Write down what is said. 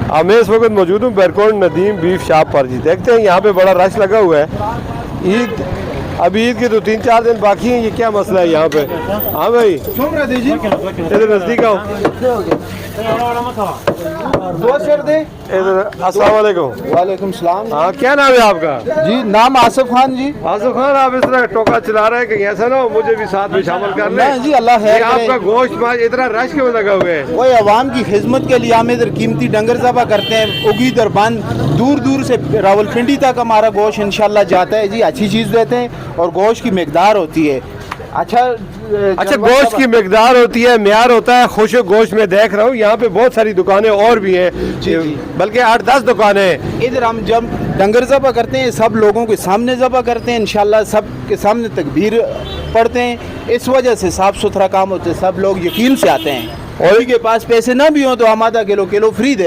मैं इस वक्त मौजूद हूँ बैरकोट नदीम बीफ शॉप पर जी। देखते हैं यहाँ पे बड़ा रश लगा हुआ है। ईद अभी ईद के तो 3-4 दिन बाकी हैं। ये क्या मसला है यहाँ पे? हाँ भाई इधर नज़दीक आओ। अस्सलाम वालेकुम। वालेकुम सलाम। हाँ क्या नाम है आपका? जी नाम आसिफ खान जी। आसिफ खान, आप इस तरह टोका चला रहे हैं कि ऐसा ना हो मुझे भी साथ में शामिल कर लें। नहीं जी, अल्लाह खैर करे। आपका गोश्त इतना रश क्यों लगा हुआ है? वही अवाम की खिदमत के लिए हम इधर कीमती डंगर ज़बा करते हैं। उगीद और बंद दूर दूर से रावलपिंडी तक हमारा गोश्त इंशाल्लाह जाता है जी। अच्छी चीज़ देते हैं और गोश्त की मिकदार होती है। अच्छा गोश्त की मिकदार होती है, म्यार होता है। खुश गोश्त में देख रहा हूँ यहाँ पे बहुत सारी दुकानें और भी हैं जी। बल्कि 8-10 दुकानें हैं। इधर हम जब डंगर ज़बा करते हैं सब लोगों के सामने ज़बा करते हैं इंशाल्लाह, सब के सामने तकबीर पढ़ते हैं। इस वजह से साफ़ सुथरा काम होता है, सब लोग यकीन से आते हैं। और के पास पैसे ना भी हों तो हम आधा किलो फ्री दे